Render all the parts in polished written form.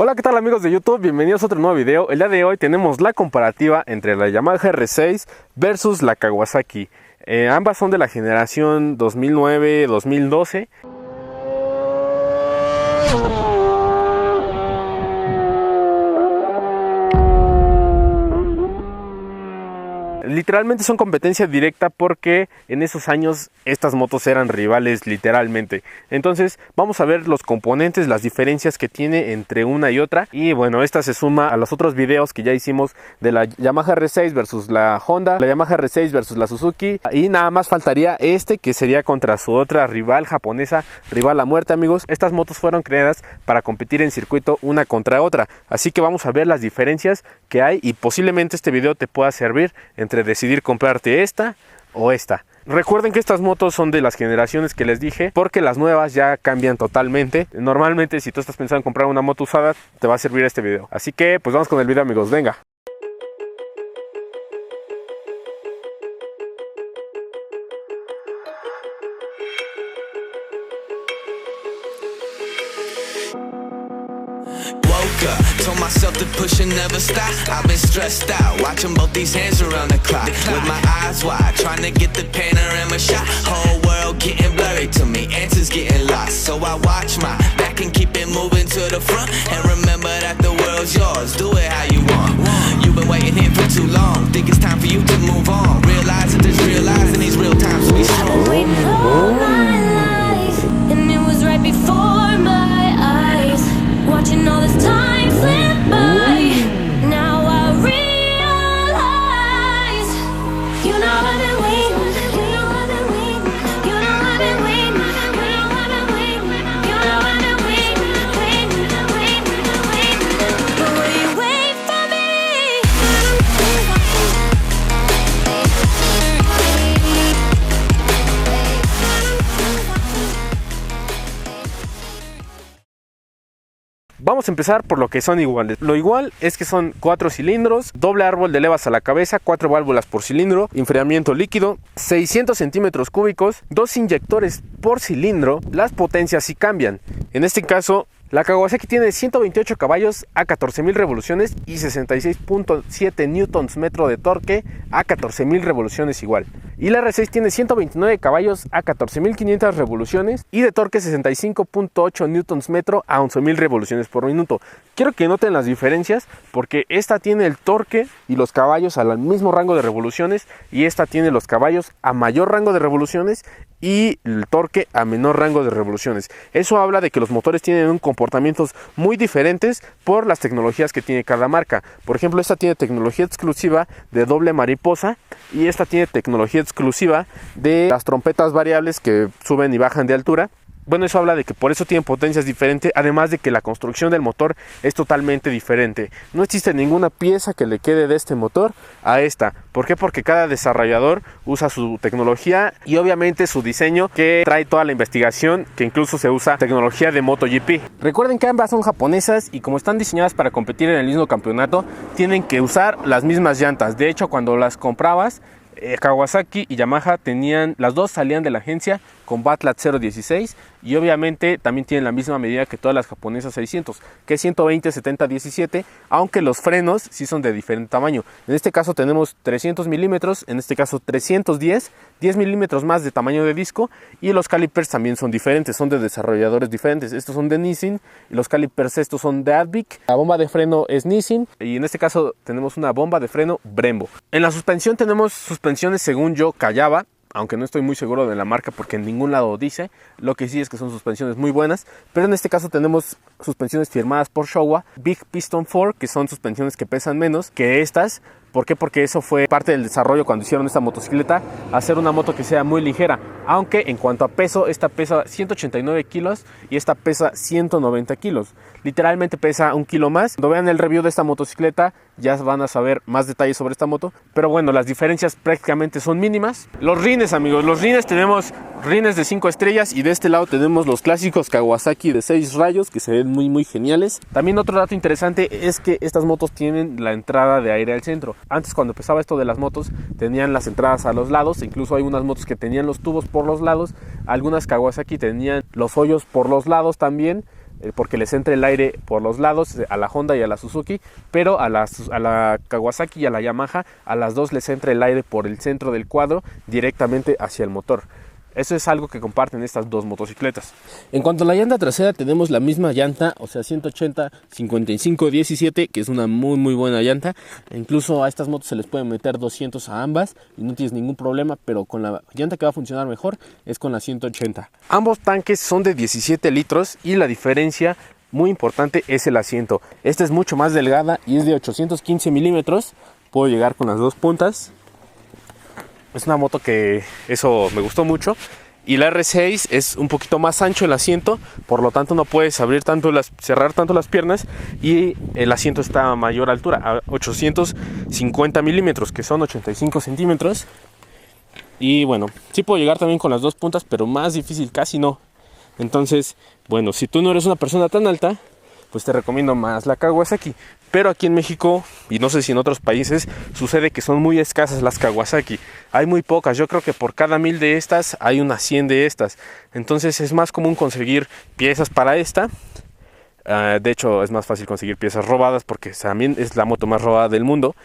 Hola, ¿qué tal amigos de YouTube? Bienvenidos a otro nuevo video. El día de hoy tenemos la comparativa entre la Yamaha R6 versus la Kawasaki. Ambas son de la generación 2009-2012. Literalmente son competencia directa porque en esos años estas motos eran rivales literalmente. Entonces vamos a ver los componentes, las diferencias que tiene entre una y otra. Y bueno, esta se suma a los otros videos que ya hicimos de la Yamaha R6 versus la Honda, la Yamaha R6 versus la Suzuki. Y nada más faltaría este, que sería contra su otra rival japonesa, rival a muerte, amigos. Estas motos fueron creadas para competir en circuito una contra otra. Así que vamos a ver las diferencias que hay y posiblemente este video te pueda servir entre decidir comprarte esta o esta. Recuerden que estas motos son de las generaciones que les dije, porque las nuevas ya cambian totalmente. Normalmente, si tú estás pensando en comprar una moto usada, te va a servir este video. Así que pues vamos con el video, amigos, venga. Told myself to push and never stop. I've been stressed out, watching both these hands around the clock. With my eyes wide, trying to get the panorama shot. Whole world getting blurry to me, answers getting lost. So I watch my back and keep it moving to the front. And remember that the world's yours, do it how you want. You've been waiting here for too long, think it's time for you to move on. Realize that there's real lies in these real times to be strong. Waiting all my life, and it was right before my eyes. Watching all this time slip by. Now I realize, you know I've been waiting. You know I've been waiting. You know I've been waiting. You know I've been waiting. You know I've been waiting, waiting. But will you wait for me? Vamos a empezar por lo que son iguales. Lo igual es que son 4 cilindros, doble árbol de levas a la cabeza, 4 válvulas por cilindro, enfriamiento líquido, 600 centímetros cúbicos, 2 inyectores por cilindro. Las potencias sí cambian. En este caso, la Kawasaki tiene 128 caballos a 14.000 revoluciones y 66.7 newtons metro de torque a 14.000 revoluciones igual. Y la R6 tiene 129 caballos a 14.500 revoluciones y de torque 65.8 newtons metro a 11.000 revoluciones por minuto. Quiero que noten las diferencias porque esta tiene el torque y los caballos al mismo rango de revoluciones y esta tiene los caballos a mayor rango de revoluciones y el torque a menor rango de revoluciones. Eso habla de que los motores tienen comportamientos muy diferentes por las tecnologías que tiene cada marca. Por ejemplo, esta tiene tecnología exclusiva de doble mariposa y esta tiene tecnología exclusiva de las trompetas variables que suben y bajan de altura. Bueno, eso habla de que por eso tienen potencias diferentes, además de que la construcción del motor es totalmente diferente. No existe ninguna pieza que le quede de este motor a esta. ¿Por qué? Porque cada desarrollador usa su tecnología y obviamente su diseño, que trae toda la investigación, que incluso se usa tecnología de MotoGP. Recuerden que ambas son japonesas y como están diseñadas para competir en el mismo campeonato, tienen que usar las mismas llantas. De hecho, cuando las comprabas, Kawasaki y Yamaha las dos salían de la agencia con Batlat 016 y obviamente también tienen la misma medida que todas las japonesas 600, que es 120-70-17, aunque los frenos sí son de diferente tamaño. En este caso tenemos 300 milímetros, en este caso 310, 10 milímetros más de tamaño de disco, y los calipers también son diferentes, son de desarrolladores diferentes. Estos son de Nissin y los calipers estos son de Advic. La bomba de freno es Nissin y en este caso tenemos una bomba de freno Brembo. En la suspensión tenemos suspensiones, según yo, Kayaba, aunque no estoy muy seguro de la marca porque en ningún lado dice. Lo que sí es que son suspensiones muy buenas, pero en este caso tenemos suspensiones firmadas por Showa Big Piston 4, que son suspensiones que pesan menos que estas. ¿Por qué? Porque eso fue parte del desarrollo cuando hicieron esta motocicleta, hacer una moto que sea muy ligera. Aunque en cuanto a peso, esta pesa 189 kilos y esta pesa 190 kilos. Literalmente pesa 1 kilo más. Cuando vean el review de esta motocicleta ya van a saber más detalles sobre esta moto. Pero bueno, las diferencias prácticamente son mínimas. Los rines, amigos, los rines tenemos rines de 5 estrellas y de este lado tenemos los clásicos Kawasaki de 6 rayos que se ven muy geniales. También otro dato interesante es que estas motos tienen la entrada de aire al centro. Antes, cuando empezaba esto de las motos, tenían las entradas a los lados, incluso hay unas motos que tenían los tubos por los lados, algunas Kawasaki tenían los hoyos por los lados también, porque les entre el aire por los lados a la Honda y a la Suzuki, pero a la Kawasaki y a la Yamaha, a las dos les entra el aire por el centro del cuadro directamente hacia el motor. Eso es algo que comparten estas dos motocicletas. En cuanto a la llanta trasera, tenemos la misma llanta, o sea 180-55-17, que es una muy buena llanta. Incluso a estas motos se les puede meter 200 a ambas y no tienes ningún problema, pero con la llanta que va a funcionar mejor es con la 180. Ambos tanques son de 17 litros y la diferencia muy importante es el asiento. Esta es mucho más delgada y es de 815 milímetros. Puedo llegar con las dos puntas. Es una moto que eso me gustó mucho. Y la R6 es un poquito más ancho el asiento, por lo tanto no puedes cerrar tanto las piernas, y el asiento está a mayor altura, a 850 milímetros, que son 85 centímetros. Y bueno, sí puedo llegar también con las dos puntas, pero más difícil casi no. Entonces, bueno, si tú no eres una persona tan alta, pues te recomiendo más la Kawasaki. Pero aquí en México, y no sé si en otros países, sucede que son muy escasas las Kawasaki. Hay muy pocas, yo creo que por cada 1000 de estas hay unas 100 de estas. Entonces es más común conseguir piezas para esta. De hecho es más fácil conseguir piezas robadas, porque también es la moto más robada del mundo.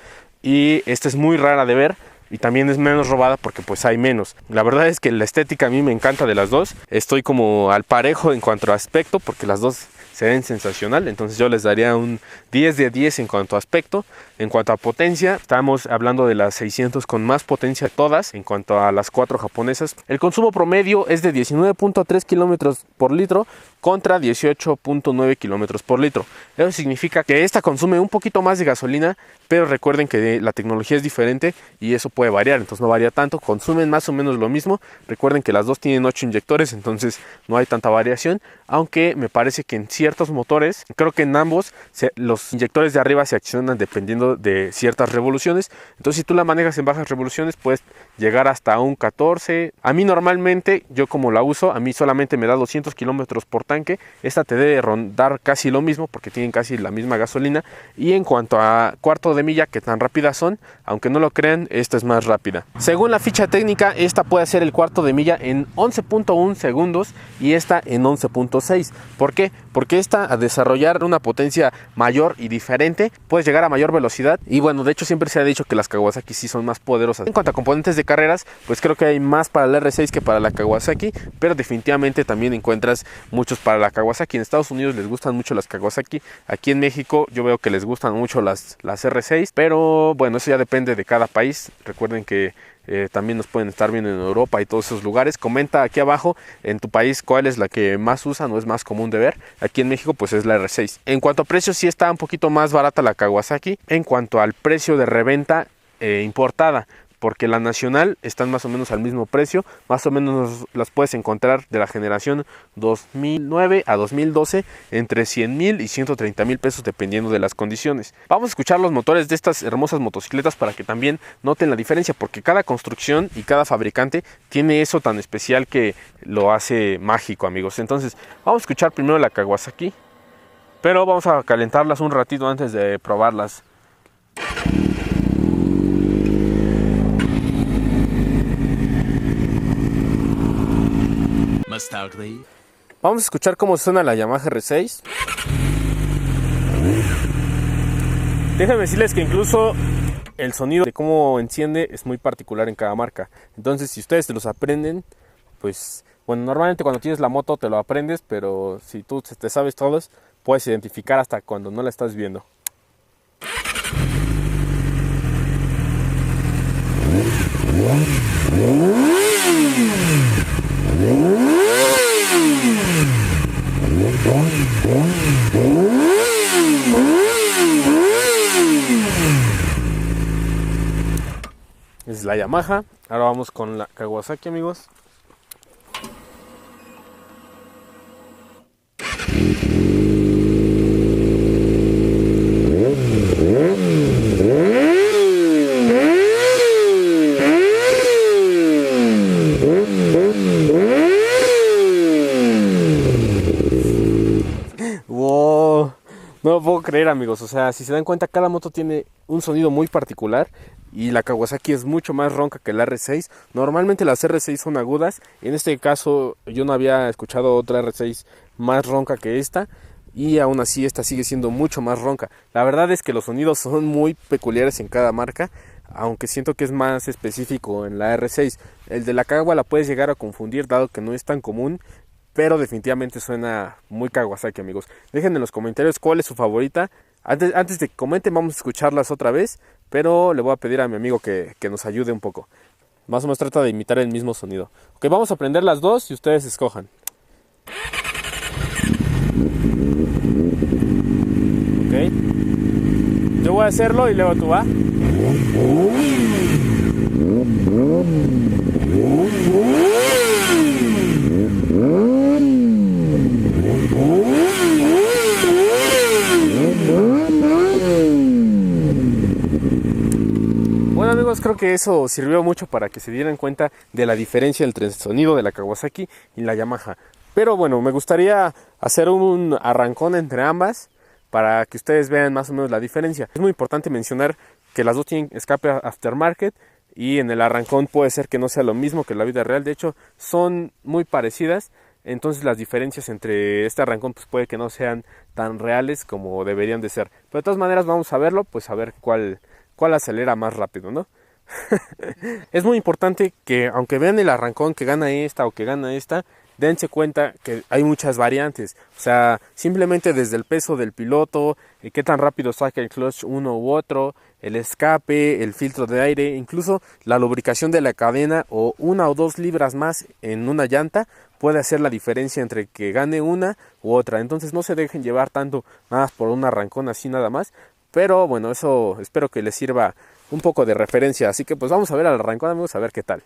Y esta es muy rara de ver. Y también es menos robada porque pues hay menos. La verdad es que la estética a mí me encanta de las dos. Estoy como al parejo en cuanto a aspecto, porque las dos se ven sensacional. Entonces yo les daría un 10 de 10 en cuanto a aspecto. En cuanto a potencia, estamos hablando de las 600 con más potencia todas. En cuanto a las 4 japonesas, el consumo promedio es de 19.3 kilómetros por litro contra 18.9 kilómetros por litro. Eso significa que esta consume un poquito más de gasolina, pero recuerden que la tecnología es diferente y eso puede variar, entonces no varía tanto. Consumen más o menos lo mismo. Recuerden que las dos tienen 8 inyectores, entonces no hay tanta variación, aunque me parece que en ciertos motores, creo que en ambos los inyectores de arriba se accionan dependiendo de ciertas revoluciones. Entonces si tú la manejas en bajas revoluciones, puedes llegar hasta un 14. A mí normalmente, yo como la uso, a mí solamente me da 200 kilómetros por tanque. Esta te debe rondar casi lo mismo, porque tienen casi la misma gasolina. Y en cuanto a cuarto de milla, que tan rápidas son, aunque no lo crean, esta es más rápida. Según la ficha técnica, esta puede hacer el cuarto de milla en 11.1 segundos y esta en 11.6. ¿Por qué? Porque esta, a desarrollar una potencia mayor y diferente, puedes llegar a mayor velocidad. Y bueno, de hecho siempre se ha dicho que las Kawasaki sí son más poderosas. En cuanto a componentes de carreras, pues creo que hay más para la R6 que para la Kawasaki, pero definitivamente también encuentras muchos para la Kawasaki. En Estados Unidos les gustan mucho las Kawasaki. Aquí en México yo veo que les gustan mucho las R6, pero bueno, eso ya depende de cada país. Recuerden que también nos pueden estar viendo en Europa y todos esos lugares. Comenta aquí abajo en tu país cuál es la que más usan o es más común de ver. Aquí en México pues es la R6. En cuanto a precios, sí está un poquito más barata la Kawasaki en cuanto al precio de reventa importada, porque la nacional están más o menos al mismo precio. Más o menos las puedes encontrar de la generación 2009 a 2012 entre 100,000 y 130,000 pesos dependiendo de las condiciones. Vamos a escuchar los motores de estas hermosas motocicletas para que también noten la diferencia, porque cada construcción y cada fabricante tiene eso tan especial que lo hace mágico, amigos. Entonces vamos a escuchar primero la Kawasaki, pero vamos a calentarlas un ratito antes de probarlas. Vamos a escuchar cómo suena la Yamaha R6. Déjenme decirles que incluso el sonido de cómo enciende es muy particular en cada marca. Entonces si ustedes se los aprenden, pues bueno, normalmente cuando tienes la moto te lo aprendes, pero si tú te sabes todos, puedes identificar hasta cuando no la estás viendo. Es la Yamaha. Ahora vamos con la Kawasaki, amigos. Wow, no lo puedo creer, amigos. O sea, si se dan cuenta, cada moto tiene un sonido muy particular y la Kawasaki es mucho más ronca que la R6. Normalmente las R6 son agudas, en este caso yo no había escuchado otra R6 más ronca que esta y aún así esta sigue siendo mucho más ronca. La verdad es que los sonidos son muy peculiares en cada marca, aunque siento que es más específico en la R6. El de la Kawa la puedes llegar a confundir dado que no es tan común, pero definitivamente suena muy Kawasaki, amigos. Dejen en los comentarios cuál es su favorita. Antes de que comenten, vamos a escucharlas otra vez, pero le voy a pedir a mi amigo que nos ayude un poco. Más o menos trata de imitar el mismo sonido. Ok, vamos a aprender las dos y ustedes escojan. Ok. Yo voy a hacerlo y luego tú va. Bueno, amigos, creo que eso sirvió mucho para que se dieran cuenta de la diferencia entre el sonido de la Kawasaki y la Yamaha. Pero bueno, me gustaría hacer un arrancón entre ambas para que ustedes vean más o menos la diferencia. Es muy importante mencionar que las dos tienen escape aftermarket y en el arrancón puede ser que no sea lo mismo que en la vida real. De hecho, son muy parecidas. Entonces las diferencias entre este arrancón pues puede que no sean tan reales como deberían de ser. Pero de todas maneras vamos a verlo, pues a ver cuál acelera más rápido, ¿no? Es muy importante que aunque vean el arrancón que gana esta o que gana esta, dense cuenta que hay muchas variantes. O sea, simplemente desde el peso del piloto, qué tan rápido saca el clutch uno u otro, el escape, el filtro de aire, incluso la lubricación de la cadena o 1 o 2 libras más en una llanta puede hacer la diferencia entre que gane una u otra. Entonces no se dejen llevar tanto más por un arrancón así nada más. Pero bueno, eso espero que les sirva un poco de referencia. Así que pues vamos a ver al arrancón, amigos, a ver qué tal.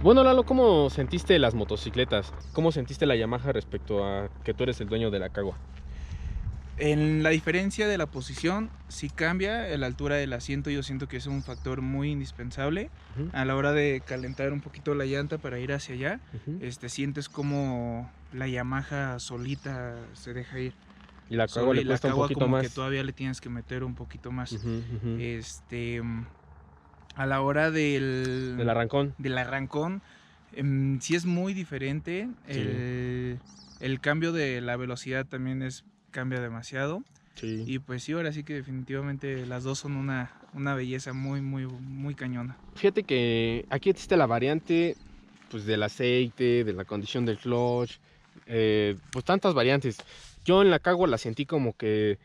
Bueno, Lalo, ¿cómo sentiste las motocicletas? ¿Cómo sentiste la Yamaha respecto a que tú eres el dueño de la Kawa? En la diferencia de la posición, sí cambia. La altura del asiento yo siento que es un factor muy indispensable. A la hora de calentar un poquito la llanta para ir hacia allá, sientes como la Yamaha solita se deja ir. Y la Kawa le cuesta un poquito como más. que todavía le tienes que meter un poquito más. A la hora del arrancón, sí es muy diferente. Sí. El cambio de la velocidad también cambia demasiado. Sí. Y pues sí, ahora sí que definitivamente las dos son una belleza muy cañona. Fíjate que aquí existe la variante pues del aceite, de la condición del clutch, pues tantas variantes. Yo en la Kawa la sentí como que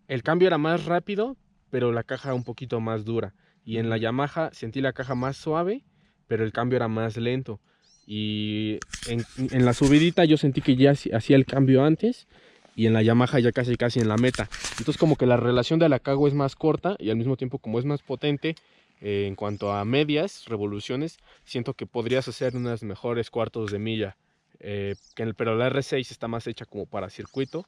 el cambio era más rápido, pero la caja un poquito más dura. Y en la Yamaha sentí la caja más suave, pero el cambio era más lento. Y en la subidita yo sentí que ya hacía el cambio antes, y en la Yamaha ya casi en la meta. Entonces como que la relación de la Kawa es más corta, y al mismo tiempo como es más potente, en cuanto a medias revoluciones, siento que podrías hacer unas mejores cuartos de milla. Pero la R6 está más hecha como para circuito,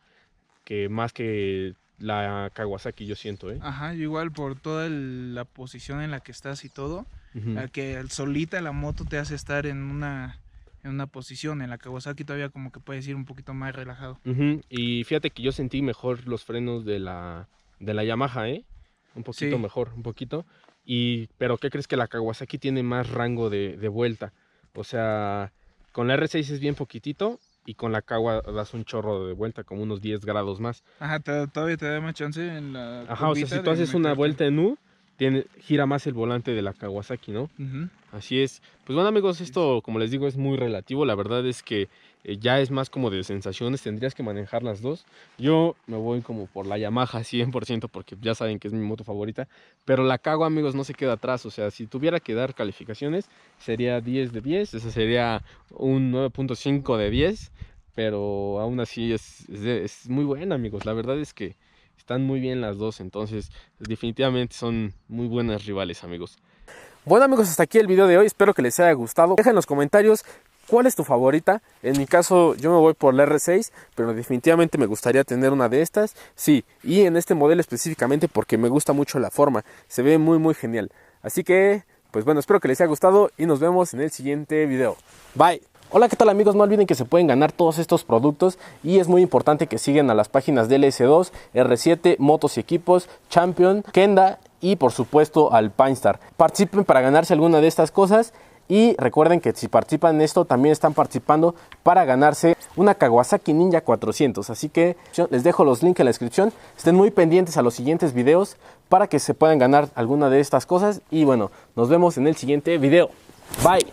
que más que la Kawasaki, yo siento, ¿eh? Ajá, yo igual por toda la posición en la que estás y todo, Ujú. que solita la moto te hace estar en una posición. En la Kawasaki todavía como que puedes ir un poquito más relajado. Ujú. Y fíjate que yo sentí mejor los frenos de la Yamaha, ¿eh? Un poquito Sí. mejor, un poquito. Pero ¿qué crees? Que la Kawasaki tiene más rango de vuelta. O sea, con la R6 es bien poquitito, y con la Kawa das un chorro de vuelta, como unos 10 grados más. Ajá, todavía te da más chance en la Ajá, o sea, curvita si tú de haces una meterte. vuelta en U, gira más el volante de la Kawasaki, ¿no? Ujú. Así es. Pues bueno, amigos, esto, como les digo, es muy relativo. La verdad es que ya es más como de sensaciones. Tendrías que manejar las dos. Yo me voy como por la Yamaha 100%, porque ya saben que es mi moto favorita. Pero la Kawa, amigos, no se queda atrás. O sea, si tuviera que dar calificaciones, sería 10 de 10. Ese sería un 9.5 de 10. Pero aún así es muy buena, amigos. La verdad es que están muy bien las dos. Entonces, definitivamente son muy buenas rivales, amigos. Bueno, amigos, hasta aquí el video de hoy. Espero que les haya gustado. Deja en los comentarios cuál es tu favorita. En mi caso yo me voy por la R6, pero definitivamente me gustaría tener una de estas. Sí, y en este modelo específicamente porque me gusta mucho la forma. Se ve muy genial. Así que, pues bueno, espero que les haya gustado y nos vemos en el siguiente video. Bye. Hola, ¿qué tal, amigos? No olviden que se pueden ganar todos estos productos, y es muy importante que sigan a las páginas de LS2, R7, Motos y Equipos, Champion, Kenda y por supuesto al Pinestar. Participen para ganarse alguna de estas cosas, y recuerden que si participan en esto también están participando para ganarse una Kawasaki Ninja 400. Así que les dejo los links en la descripción. Estén muy pendientes a los siguientes videos para que se puedan ganar alguna de estas cosas, y bueno, nos vemos en el siguiente video. Bye.